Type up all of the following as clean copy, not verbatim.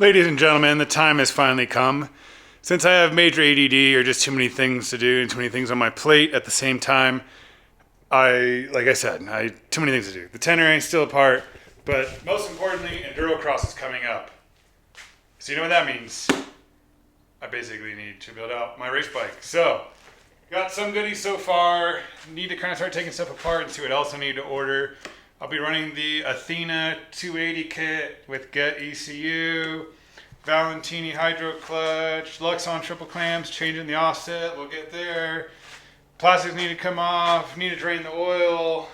Ladies and gentlemen, the time has finally come. Since I have major ADD or just too many things to do and too many things on my plate at the same time, like I said, too many things to do. The 10 is still apart, but most importantly, Endurocross is coming up. So you know what that means? I basically need to build out my race bike. So, got some goodies so far. Need to kind of start taking stuff apart and see what else I need to order. I'll be running the Athena 280 kit with GET ECU, Valentini hydro clutch, Luxon triple clamps, changing the offset. We'll get there. Plastics need to come off. Need to drain the oil.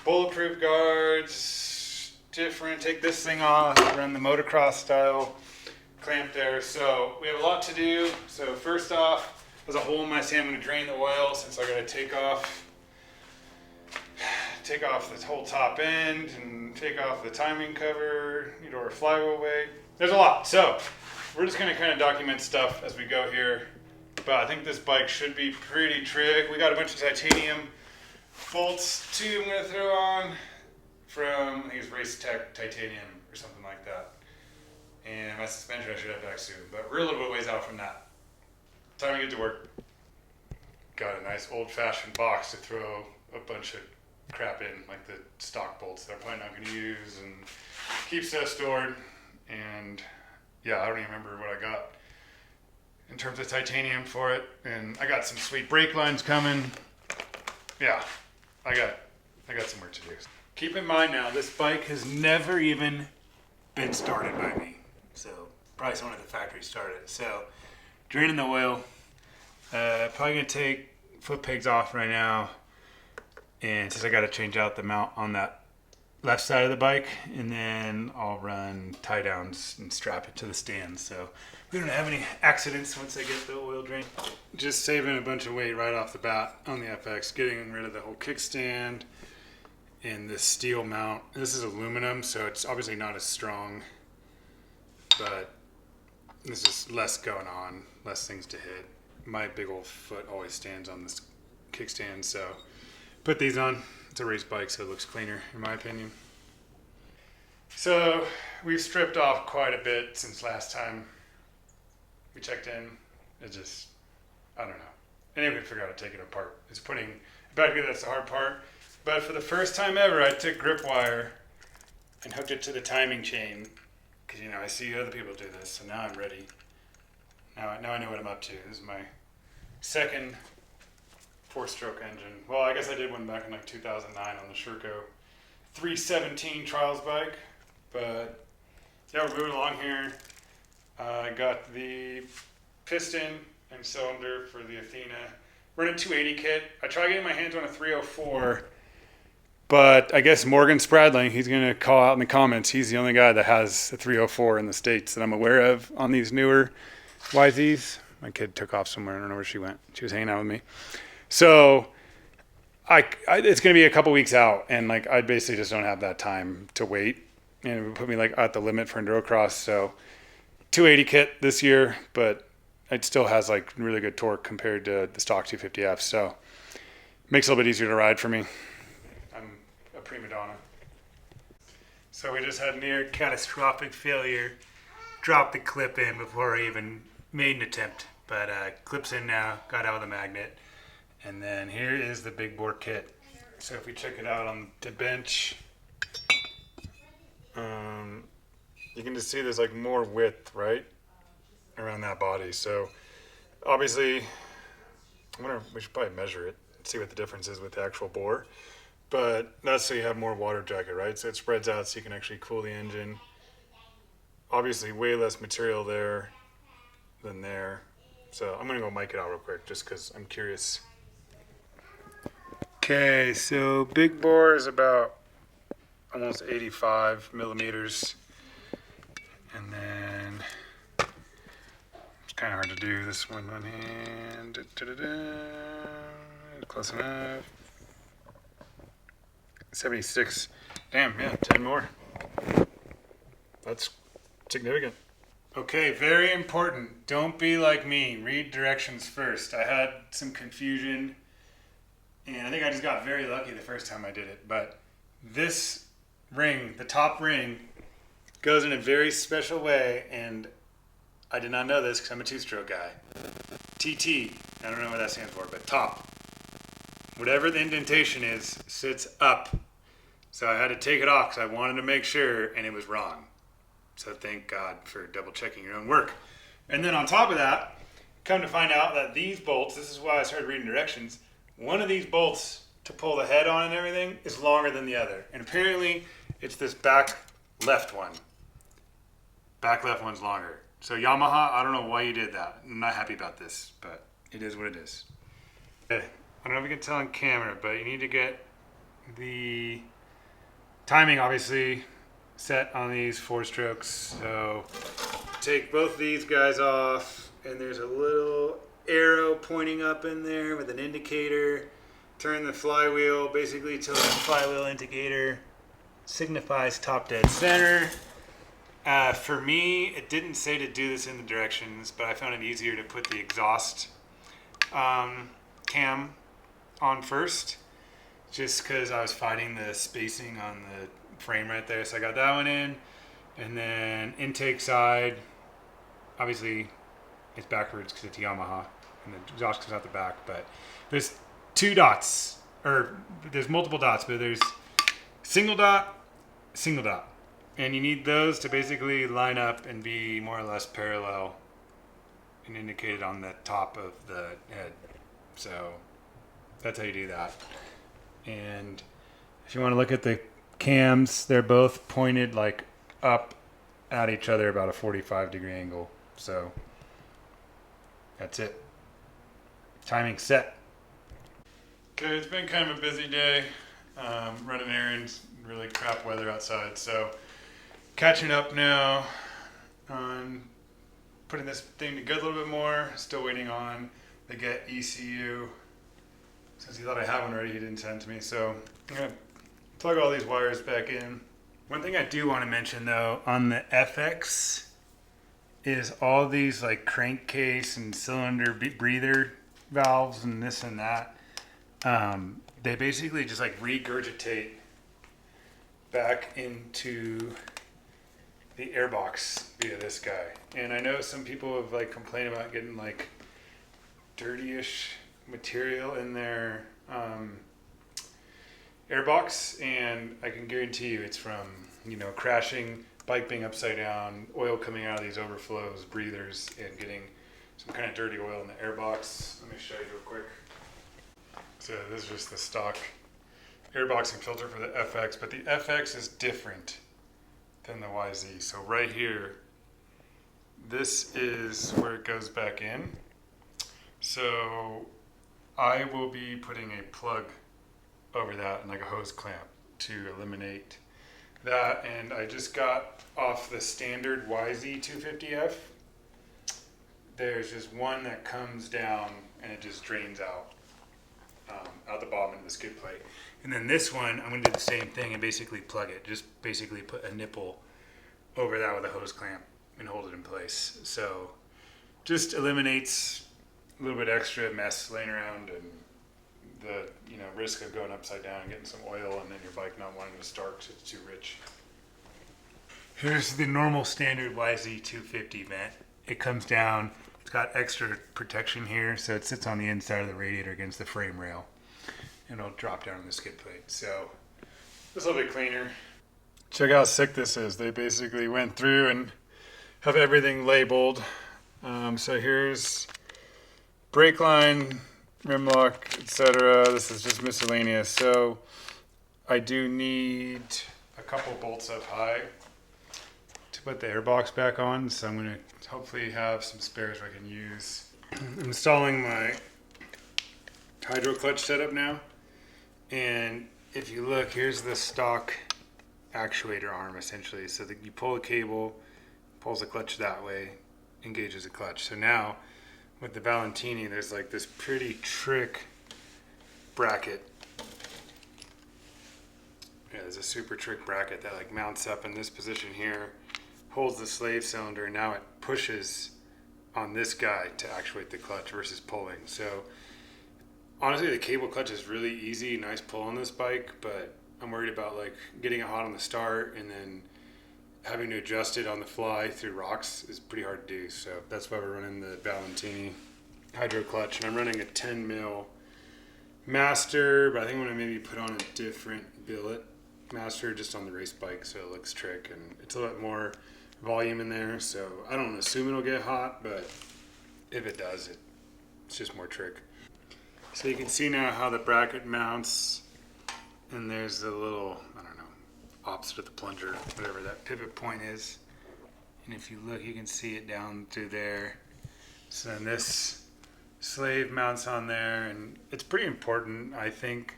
Bulletproof guards. Different. Take this thing off. Run the motocross style clamp there. So we have a lot to do. So first off, there's a hole in my stand. I'm going to drain the oil since I got to take off the whole top end and take off the timing cover. Need to order flywheel weight. There's a lot. So we're just going to kind of document stuff as we go here. But I think this bike should be pretty trick. We got a bunch of titanium bolts too I'm going to throw on from, I think it's Race Tech Titanium or something like that. And my suspension I should have back soon. But we're a little bit ways out from that. Time to get to work. Got a nice old-fashioned box to throw a bunch of crap in, like the stock bolts that I'm probably not going to use, and keep stuff stored. And yeah, I don't even remember what I got in terms of titanium for it. And I got some sweet brake lines coming. Yeah, I got some work to do. Keep in mind now, this bike has never even been started by me. So probably someone at the factory started it. So draining the oil. Probably gonna take foot pegs off right now. And since I got to change out the mount on that left side of the bike, and then I'll run tie downs and strap it to the stand. So we don't have any accidents once I get the oil drain. Just saving a bunch of weight right off the bat on the FX, getting rid of the whole kickstand and this steel mount. This is aluminum, so it's obviously not as strong, but there's just less going on, less things to hit. My big old foot always stands on this kickstand, so put these on. It's a race bike, so it looks cleaner, in my opinion. So we've stripped off quite a bit since last time we checked in. It just, I don't know. I didn't even figure out how to take it apart. It's putting it back together, that's the hard part. But for the first time ever, I took grip wire and hooked it to the timing chain. Because, I see other people do this, so now I'm ready. Now I know what I'm up to. This is my second 4-stroke engine. Well, I guess I did one back in like 2009 on the Sunoco 317 trials bike. But yeah, we're moving along here. I got the piston and cylinder for the Athena. Running 280 kit. I tried getting my hands on a 304, but I guess Morgan Spradling, he's going to call out in the comments, he's the only guy that has a 304 in the States that I'm aware of on these newer YZs. My kid took off somewhere. I don't know where she went. She was hanging out with me. So it's going to be a couple weeks out, and I basically just don't have that time to wait. And it would put me at the limit for Endurocross. So 280 kit this year, but it still has really good torque compared to the stock 250F. So it makes it a little bit easier to ride for me. I'm a prima donna. So we just had near catastrophic failure. Dropped the clip in before I even made an attempt, but clip's in now, got out with a magnet. And then here is the big bore kit. So if we check it out on the bench, you can just see there's more width, right, around that body. So obviously, I wonder if we should probably measure it and see what the difference is with the actual bore. But that's so you have more water jacket, right? So it spreads out so you can actually cool the engine. Obviously, way less material there than there. So I'm gonna go mic it out real quick just because I'm curious. Okay, so big bore is about almost 85 millimeters. And then it's kind of hard to do this one hand. Close enough. 76. Damn, yeah, 10 more. That's significant. Okay, very important. Don't be like me. Read directions first. I had some confusion, and I think I just got very lucky the first time I did it. But this ring, the top ring, goes in a very special way, and I did not know this because I'm a two-stroke guy. TT, I don't know what that stands for, but top. Whatever the indentation is, sits up. So I had to take it off because I wanted to make sure, and it was wrong. So thank God for double checking your own work. And then on top of that, come to find out that these bolts, this is why I started reading directions, one of these bolts to pull the head on and everything is longer than the other. And apparently it's this back left one. Back left one's longer. So Yamaha, I don't know why you did that. I'm not happy about this, but it is what it is. I don't know if you can tell on camera, but you need to get the timing obviously set on these 4 strokes. So take both these guys off, and there's a little arrow pointing up in there with an indicator. Turn the flywheel basically till the flywheel indicator signifies top dead center. For me, it didn't say to do this in the directions, but I found it easier to put the exhaust cam on first, just because I was fighting the spacing on the frame right there. So I got that one in, and then intake side, obviously it's backwards because it's Yamaha, and the exhaust comes out the back, but there's 2 dots, or there's multiple dots, but there's single dot, and you need those to basically line up and be more or less parallel and indicated on the top of the head. So that's how you do that. And if you want to look at the cams, they're both pointed like up at each other about a 45-degree angle. So that's it. Timing set. Okay, it's been kind of a busy day. Running errands, really crap weather outside. So catching up now on putting this thing together a little bit more. Still waiting on the GET ECU. Since he thought I had one already, he didn't send it to me. So I'm going to plug all these wires back in. One thing I do want to mention though, on the FX is all these like crankcase and cylinder breather valves and this and that. They basically just like regurgitate back into the airbox via this guy. And I know some people have like complained about getting like dirty-ish material in their airbox, and I can guarantee you it's from, you know, crashing, bike being upside down, oil coming out of these overflows, breathers, and getting some kind of dirty oil in the airbox. Let me show you real quick. So this is just the stock airbox and filter for the FX, but the FX is different than the YZ. So right here, this is where it goes back in. So I will be putting a plug over that and like a hose clamp to eliminate that. And I just got off the standard YZ250F. There's just one that comes down and it just drains out the bottom of the skid plate. And then this one, I'm going to do the same thing and basically plug it. Just basically put a nipple over that with a hose clamp and hold it in place. So just eliminates a little bit extra mess laying around and the risk of going upside down and getting some oil and then your bike not wanting to start because it's too rich. Here's the normal standard YZ250 vent. It comes down. It's got extra protection here, so it sits on the inside of the radiator against the frame rail. And it'll drop down on the skid plate. So this will be cleaner. Check out how sick this is. They basically went through and have everything labeled. So here's brake line, rim lock, etc. This is just miscellaneous. So I do need a couple bolts up high to put the airbox back on. So I'm going to hopefully have some spares I can use. I'm installing my hydro clutch setup now. And if you look, here's the stock actuator arm essentially. So that you pull the cable, pulls the clutch that way, engages the clutch. So now with the Valentini, there's like this pretty trick bracket. Yeah, there's a super trick bracket that like mounts up in this position here, holds the slave cylinder, and now it pushes on this guy to actuate the clutch versus pulling. So honestly, the cable clutch is really easy, nice pull on this bike, but I'm worried about like getting it hot on the start and then having to adjust it on the fly through rocks is pretty hard to do. So that's why we're running the Valentini hydro clutch, and I'm running a 10 mil master, but I think I'm gonna maybe put on a different billet master just on the race bike so it looks trick, and it's a lot more volume in there. So I don't assume it'll get hot, but if it does, it's just more trick. So you can see now how the bracket mounts, and there's the little, I don't know, opposite of the plunger, whatever that pivot point is. And if you look, you can see it down through there. So then this slave mounts on there, and it's pretty important, I think,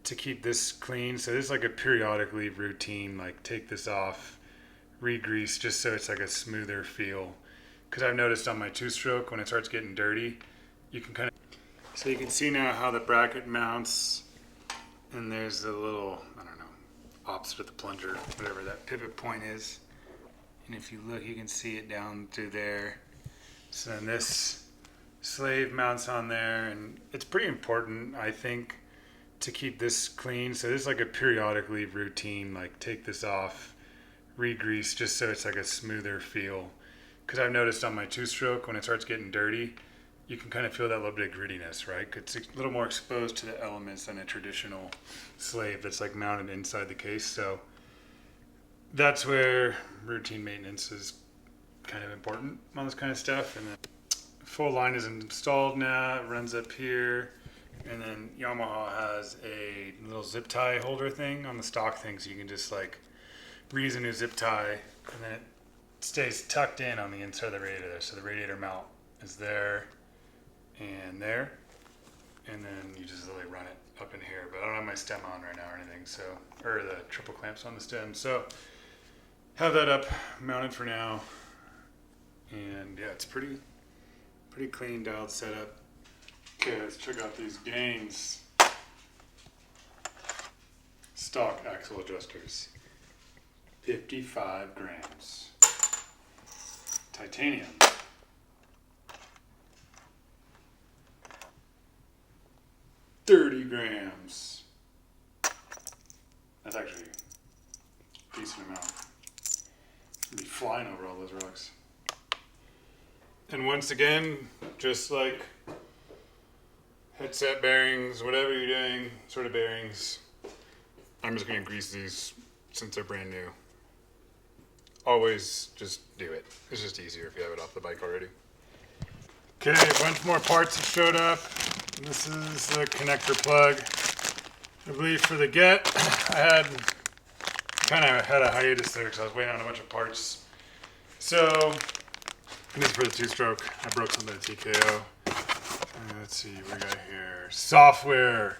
to keep this clean. So there's like a periodically routine, like take this off, re-grease, just so it's like a smoother feel. Because I've noticed on my two-stroke, when it starts getting dirty, you can kind of, so you can see now how the bracket mounts, and there's the little, I don't know, opposite of the plunger, whatever that pivot point is. And if you look, you can see it down through there. So then this slave mounts on there, and it's pretty important, I think, to keep this clean. So there's like a periodically routine, like take this off, re-grease, just so it's like a smoother feel. Because I've noticed on my two-stroke, when it starts getting dirty, you can kind of feel that little bit of grittiness, right? It's a little more exposed to the elements than a traditional slave that's like mounted inside the case. So that's where routine maintenance is kind of important on this kind of stuff. And then full line is installed now. It runs up here. And then Yamaha has a little zip tie holder thing on the stock thing, so you can just like reuse a new zip tie, and then it stays tucked in on the inside of the radiator there. So the radiator mount is there and there, and then you just literally run it up in here. But I don't have my stem on right now or anything, so, or the triple clamps on the stem. So have that up mounted for now, and yeah, it's pretty clean dialed setup. Okay, let's check out these Gaines stock axle adjusters. 55 grams. Titanium. $30 grams. That's actually a decent amount. I'd be flying over all those rocks. And once again, just like headset bearings, whatever you're doing, sort of bearings, I'm just going to grease these since they're brand new. Always just do it. It's just easier if you have it off the bike already. Okay, a bunch more parts have showed up. This is the connector plug. I believe for the GET, I kind of had a hiatus there because I was waiting on a bunch of parts. So, this is for the two-stroke. I broke something at TKO. Let's see, what we got here. Software.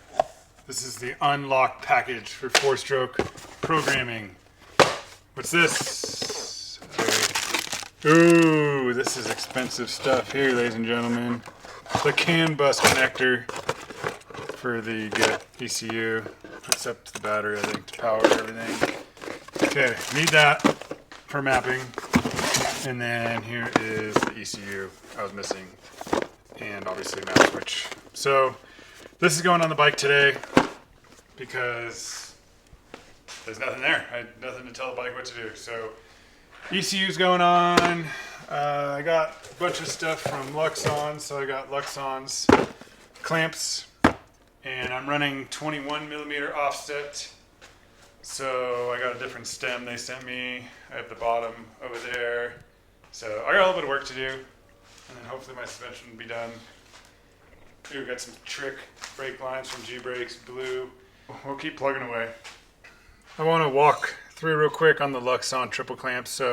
This is the unlocked package for four-stroke programming. What's this? Ooh, this is expensive stuff here, ladies and gentlemen. The CAN bus connector for the GET ECU. Hooks up to the battery, I think, to power everything. Okay, need that for mapping. And then here is the ECU I was missing. And obviously a map switch. So this is going on the bike today because there's nothing there. I had nothing to tell the bike what to do. So ECU's going on. I got a bunch of stuff from Luxon. So I got Luxon's clamps, and I'm running 21 millimeter offset. So I got a different stem they sent me. I have the bottom over there. So I got a little bit of work to do, and then hopefully my suspension will be done. Here we got some trick brake lines from G-Brakes, blue. We'll keep plugging away. I want to walk through real quick on the Luxon triple clamps. So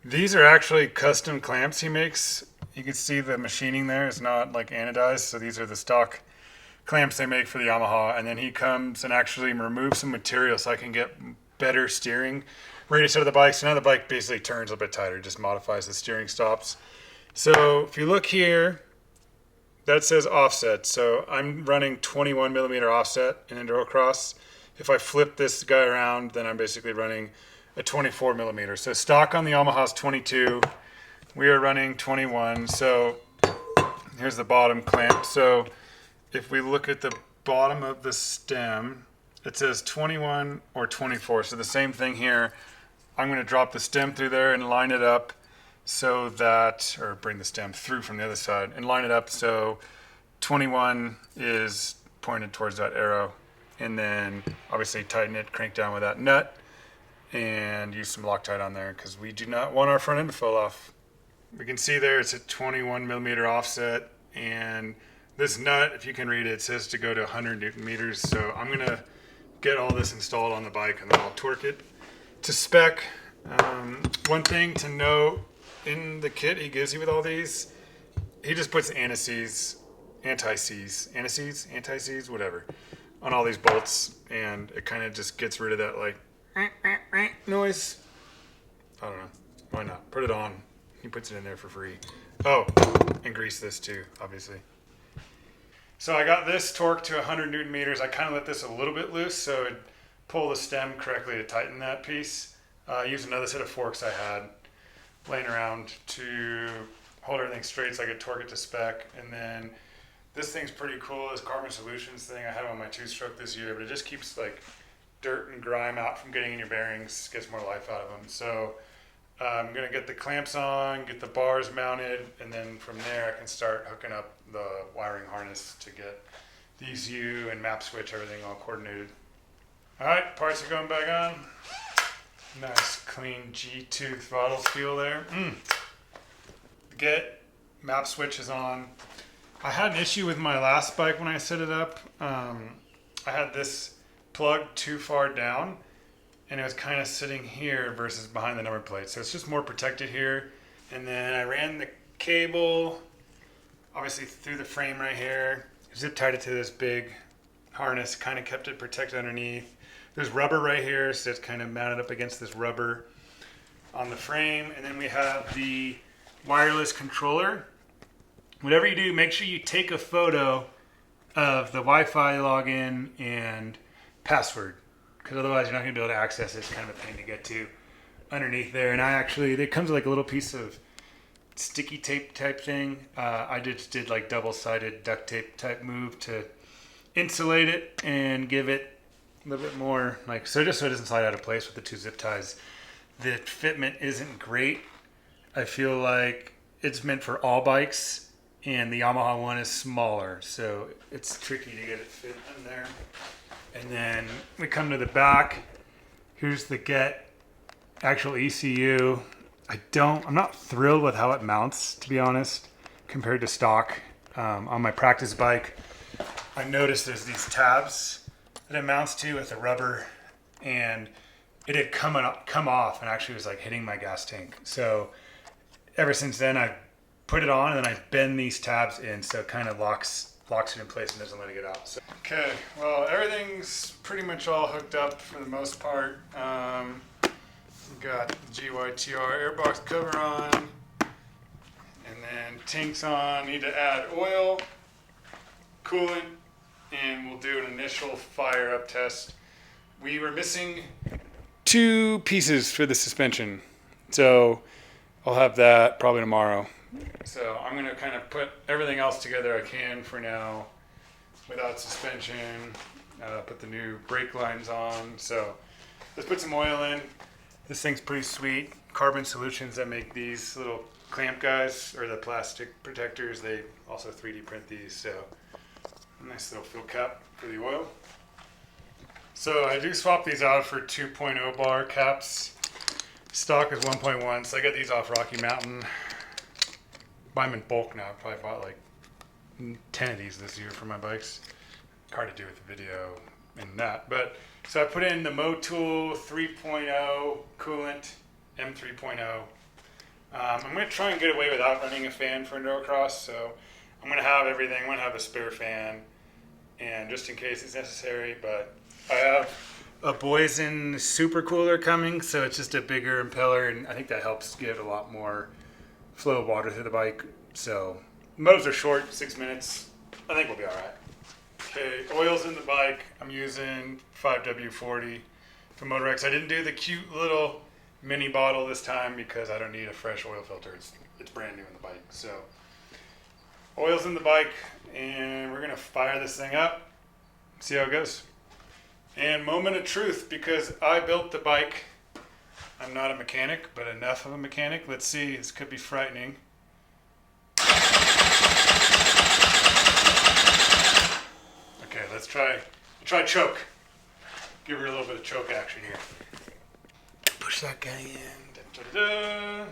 these are actually custom clamps he makes. You can see the machining there is not like anodized. So these are the stock clamps they make for the Yamaha. And then he comes and actually removes some material so I can get better steering radius out of the bike. So now the bike basically turns a little bit tighter, just modifies the steering stops. So if you look here, that says offset. So I'm running 21 millimeter offset in Endurocross. If I flip this guy around, then I'm basically running a 24 millimeter. So stock on the Yamaha is 22. We are running 21. So here's the bottom clamp. So if we look at the bottom of the stem, it says 21 or 24. So the same thing here I'm going to drop the stem through there and line it up so that, or bring the stem through from the other side and line it up so 21 is pointed towards that arrow. And then obviously tighten it, crank down with that nut, and use some Loctite on there because we do not want our front end to fall off. We can see there it's a 21 millimeter offset, and this nut, if you can read it, it says to go to 100 Newton meters. So I'm gonna get all this installed on the bike and then I'll torque it to spec. One thing to note in the kit he gives you with all these, he just puts anti-seize, whatever, on all these bolts, and it kind of just gets rid of that like noise. I don't know, why not? Put it on. He puts it in there for free. Oh, and grease this too, obviously. So I got this torqued to 100 Newton meters. I kind of let this a little bit loose so it'd pull the stem correctly to tighten that piece. I used another set of forks I had laying around to hold everything straight so I could torque it to spec. And then this thing's pretty cool, this Carbon Solutions thing I have on my two-stroke this year, but it just keeps like dirt and grime out from getting in your bearings, gets more life out of them. So I'm gonna get the clamps on, get the bars mounted, and then from there I can start hooking up the wiring harness to get the ECU and map switch, everything all coordinated. All right, parts are going back on. Nice clean G2 throttle feel there. GET map switch is on. I had an issue with my last bike when I set it up. I had this plug too far down, and it was kind of sitting here versus behind the number plate. So it's just more protected here. And then I ran the cable, obviously through the frame right here, zip tied it to this big harness, kind of kept it protected underneath. There's rubber right here, so it's kind of mounted up against this rubber on the frame. And then we have the wireless controller. Whatever you do, make sure you take a photo of the Wi-Fi login and password, because otherwise you're not going to be able to access it. It's kind of a pain to get to underneath there. And it comes with like a little piece of sticky tape type thing. I just did like double-sided duct tape type move to insulate it and give it a little bit more, like, so just so it doesn't slide out of place with the two zip ties. The fitment isn't great. I feel like it's meant for all bikes, and the Yamaha one is smaller, so it's tricky to get it fit in there. And then we come to the back. Here's the GET actual ECU. I'm not thrilled with how it mounts, to be honest, compared to stock. On my practice bike, I noticed there's these tabs that it mounts to with the rubber, and it had come off and actually was like hitting my gas tank. So ever since then, I put it on and then I bend these tabs in so it kind of locks it in place and doesn't let it get out. So, okay, well, everything's pretty much all hooked up for the most part. Got the GYTR Airbox cover on, and then tanks on. Need to add oil, coolant, and we'll do an initial fire up test. We were missing 2 pieces for the suspension, so I'll have that probably tomorrow. So I'm going to kind of put everything else together I can for now without suspension, put the new brake lines on. So let's put some oil in. This thing's pretty sweet. Carbon Solutions that make these little clamp guys, or the plastic protectors, they also 3D print these. So nice little fill cap for the oil. So I do swap these out for 2.0 bar caps. Stock is 1.1, so I got these off Rocky Mountain. Buy them in bulk now. I probably bought like 10 of these this year for my bikes. Hard to do with the video and that. But so I put in the Motul 3.0 coolant, M3.0. I'm going to try and get away without running a fan for Endurocross, so I'm going to have everything. I'm going to have a spare fan, and just in case it's necessary. But I have a Boysen super cooler coming, so it's just a bigger impeller, and I think that helps give a lot more flow of water through the bike. So motos are short, 6 minutes. I think we'll be all right. Okay, oil's in the bike. I'm using 5W40 from Motorex. I didn't do the cute little mini bottle this time because I don't need a fresh oil filter. It's brand new in the bike. So oil's in the bike, and we're gonna fire this thing up, see how it goes. And moment of truth, because I built the bike I'm not a mechanic, but enough of a mechanic. Let's see, this could be frightening. Okay, let's try choke. Give her a little bit of choke action here. Push that guy in. Da-da-da.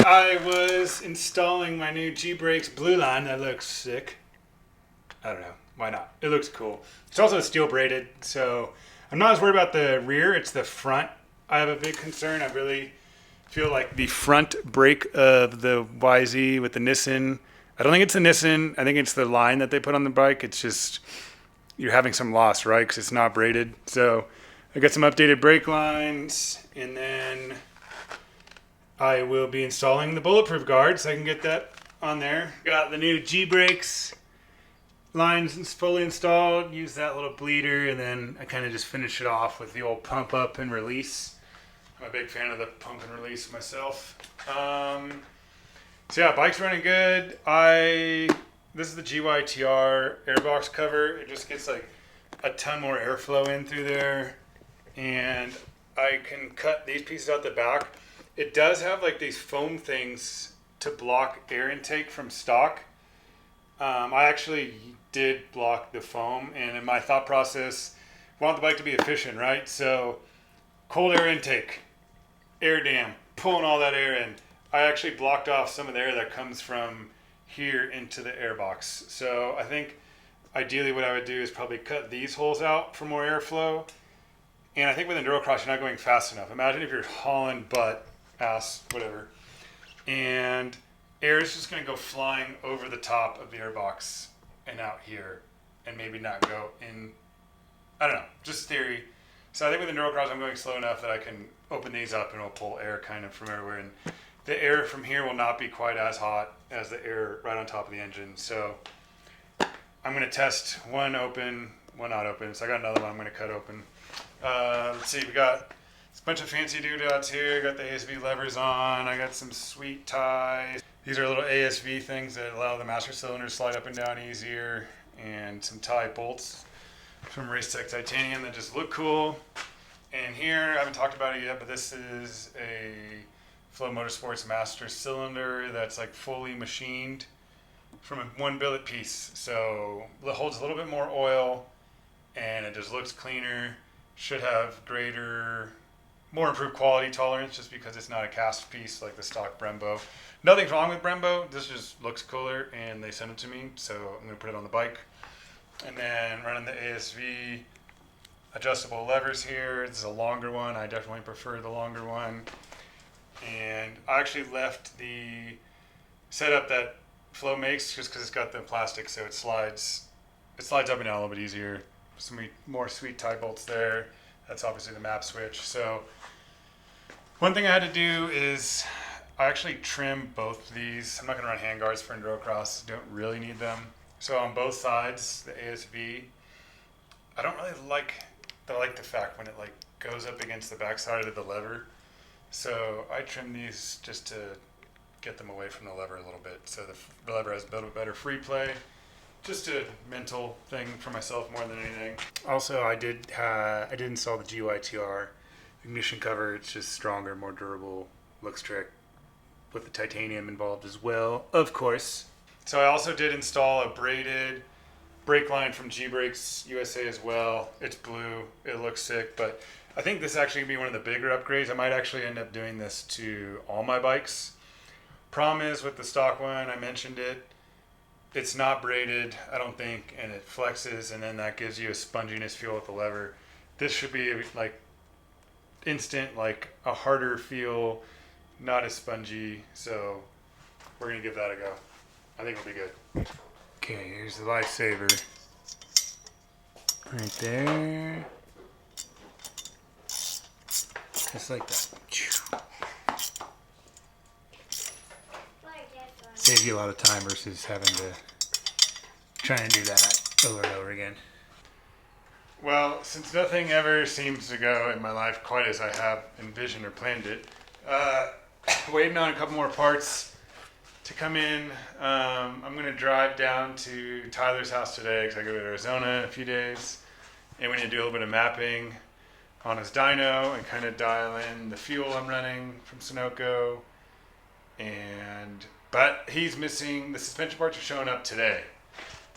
I was installing my new G-Brakes blue line. That looks sick. I don't know. Why not? It looks cool. It's also steel braided, so I'm not as worried about the rear. It's the front. I have a big concern. I really feel like the front brake of the YZ with the Nissan, I don't think it's the Nissan. I think it's the line that they put on the bike. It's just, you're having some loss, right? Because it's not braided. So I got some updated brake lines, and then I will be installing the Bulletproof guard so I can get that on there. Got the new G-Brakes lines fully installed. Use that little bleeder, and then I kind of just finish it off with the old pump up and release. I'm a big fan of the pump and release myself. So yeah, bike's running good. This is the GYTR Airbox cover. It just gets like a ton more airflow in through there, and I can cut these pieces out the back. It does have like these foam things to block air intake from stock. I actually did block the foam, and in my thought process, I want the bike to be efficient, right? So cold air intake, air dam, pulling all that air in. I actually blocked off some of the air that comes from here into the airbox. So I think ideally what I would do is probably cut these holes out for more airflow. And I think with Endurocross, you're not going fast enough. Imagine if you're hauling butt, ass, whatever, and air is just going to go flying over the top of the airbox and out here, and maybe not go in. I don't know, just theory. So I think with Endurocross, I'm going slow enough that I can open these up and it'll pull air kind of from everywhere. And the air from here will not be quite as hot as the air right on top of the engine. So I'm going to test one open, one not open. So I got another one I'm going to cut open. Let's see, we got a bunch of fancy doodads here. Got the ASV levers on. I got some sweet ties. These are little ASV things that allow the master cylinder to slide up and down easier, and some tie bolts from Racetech Titanium that just look cool. And here, I haven't talked about it yet, but this is a Flow Motorsports master cylinder that's like fully machined from one billet piece. So it holds a little bit more oil, and it just looks cleaner. Should have greater, more improved quality tolerance just because it's not a cast piece like the stock Brembo. Nothing's wrong with Brembo. This just looks cooler, and they sent it to me, so I'm going to put it on the bike. And then running the ASV adjustable levers here. This is a longer one. I definitely prefer the longer one. And I actually left the setup that Flow makes just because it's got the plastic, so it slides up and down a little bit easier. Some more sweet tie bolts there. That's obviously the map switch. So one thing I had to do is I actually trimmed both of these. I'm not going to run handguards for Endurocross. Don't really need them. So on both sides, the ASV, I don't really like the fact when it like goes up against the backside of the lever. So I trimmed these just to get them away from the lever a little bit. So the lever has a little bit better free play. Just a mental thing for myself more than anything. Also, I did install the GYTR ignition cover. It's just stronger, more durable, looks trick, with the titanium involved as well, of course. So I also did install a braided brake line from G-Brakes USA as well. It's blue. It looks sick, but I think this is actually going to be one of the bigger upgrades. I might actually end up doing this to all my bikes. Problem is with the stock one, I mentioned it, it's not braided, I don't think, and it flexes, and then that gives you a sponginess feel with the lever. This should be like instant, like a harder feel, not as spongy, so we're going to give that a go. I think it'll be good. Okay, here's the lifesaver. Right there. Just like that. Saves you a lot of time versus having to try and do that over and over again. Well, since nothing ever seems to go in my life quite as I have envisioned or planned it, waiting on a couple more parts to come in. I'm going to drive down to Tyler's house today because I go to Arizona in a few days. And we need to do a little bit of mapping on his dyno and kind of dial in the fuel I'm running from Sunoco. But he's missing, the suspension parts are showing up today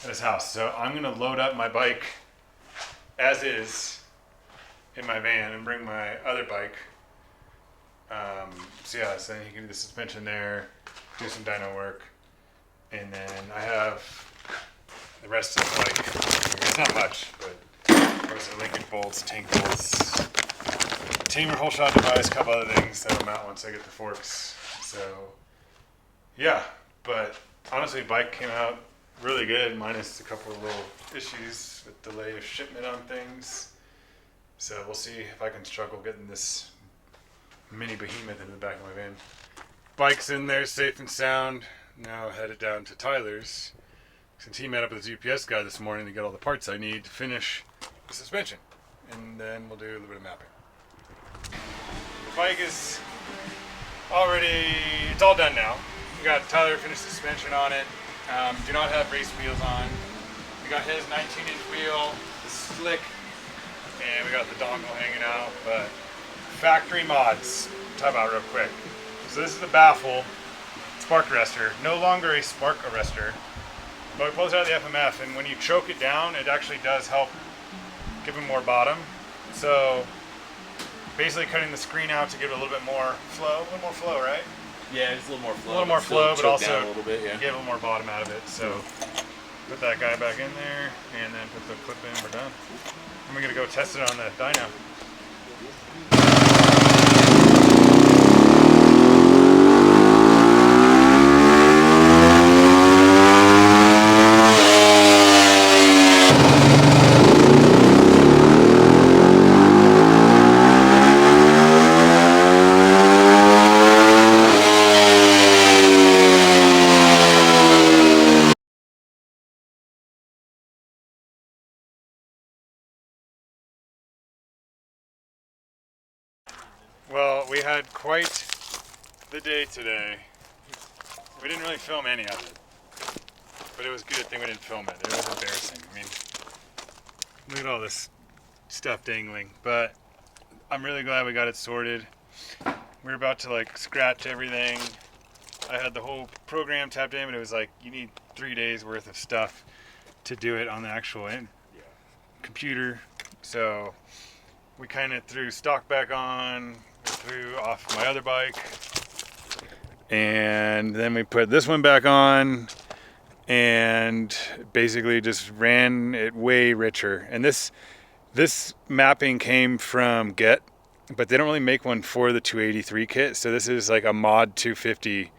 at his house. So I'm going to load up my bike as is in my van and bring my other bike. So then he can do the suspension there, do some dyno work. And then I have the rest of the bike. It's not much, but there's the Lincoln bolts, tank bolts, tamer whole shot device, a couple other things that'll mount once I get the forks. So yeah, but honestly, bike came out really good, minus a couple of little issues with delay of shipment on things. So we'll see if I can struggle getting this mini behemoth in the back of my van. Bike's in there safe and sound. Now headed down to Tyler's, since he met up with his UPS guy this morning to get all the parts I need to finish the suspension. And then we'll do a little bit of mapping. The bike is it's all done now. We got Tyler finished suspension on it. Do not have race wheels on. We got his 19-inch wheel, the slick, and we got the dongle hanging out. But factory mods, talk about real quick. So this is the baffle spark arrestor, no longer a spark arrestor, but we pulled it out of the FMF, and when you choke it down, it actually does help give it more bottom. So basically cutting the screen out to give it a little bit more flow, right? Yeah, it's a little more flow. A little more flow, but also a little bit, yeah. Get a little more bottom out of it. So put that guy back in there, and then put the clip in. We're done. And we're gonna go test it on the dyno. Well, we had quite the day today. We didn't really film any of it, but it was a good thing we didn't film it. It was embarrassing. I mean, look at all this stuff dangling, but I'm really glad we got it sorted. We were about to scratch everything. I had the whole program tapped in, but it was you need 3 days worth of stuff to do it on the actual computer. So we kind of threw stock back on, threw off my other bike, and then we put this one back on and basically just ran it way richer. And this mapping came from GET, but they don't really make one for the 283 kit. So this is a mod 250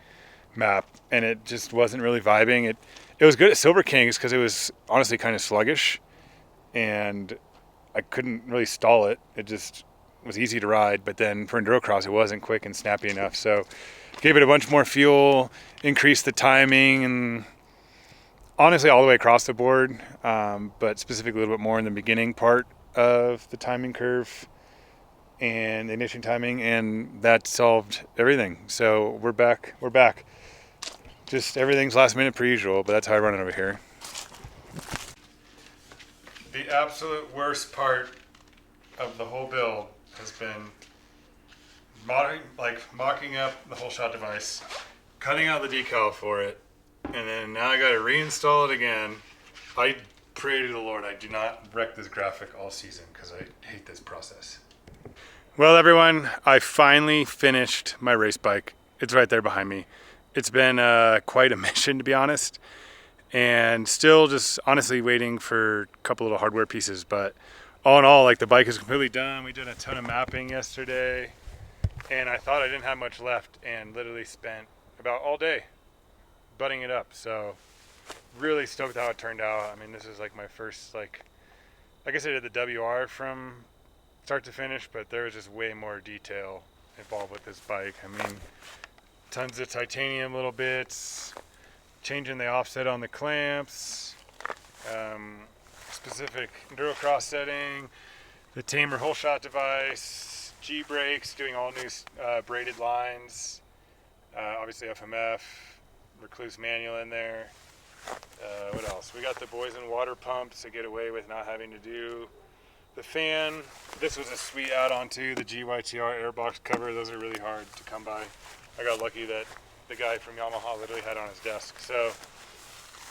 map, and it just wasn't really vibing. It was good at Silver Kings because it was honestly kind of sluggish, and I couldn't really stall it. It just was easy to ride, but then for Endurocross, it wasn't quick and snappy enough. So gave it a bunch more fuel, increased the timing, and honestly all the way across the board, but specifically a little bit more in the beginning part of the timing curve and the ignition timing, and that solved everything. So we're back. Just everything's last minute per usual, but that's how I run it over here. The absolute worst part of the whole build has been mocking up the whole shot device, cutting out the decal for it, and then now I got to reinstall it again. I pray to the Lord I do not wreck this graphic all season because I hate this process. Well, everyone, I finally finished my race bike. It's right there behind me. It's been quite a mission, to be honest, and still just honestly waiting for a couple little hardware pieces, but all in all, the bike is completely done. We did a ton of mapping yesterday, and I thought I didn't have much left, and literally spent about all day butting it up. So really stoked how it turned out. I mean, this is my first, I guess I did the WR from start to finish, but there was just way more detail involved with this bike. I mean, tons of titanium little bits, changing the offset on the clamps, specific Endurocross setting, the tamer whole shot device, G brakes, doing all new braided lines, obviously FMF, Recluse manual in there. What else? We got the Boysen water pump to get away with not having to do the fan. This was a sweet add-on too, the GYTR Airbox cover. Those are really hard to come by. I got lucky that the guy from Yamaha literally had it on his desk. So,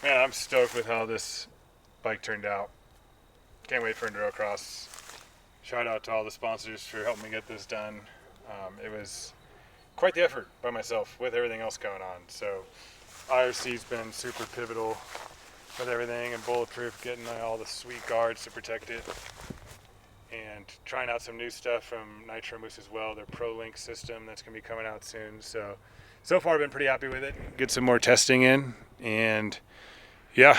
man, I'm stoked with how this bike turned out. Can't wait for Endurocross. Shout out to all the sponsors for helping me get this done. It was quite the effort by myself with everything else going on. So IRC's been super pivotal with everything, and Bulletproof getting all the sweet guards to protect it, and trying out some new stuff from Nitro Moose as well, their ProLink system that's going to be coming out soon. So far I've been pretty happy with it. Get some more testing in, and yeah,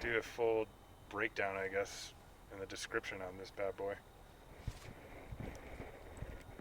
do a full breakdown, I guess, in the description on this bad boy.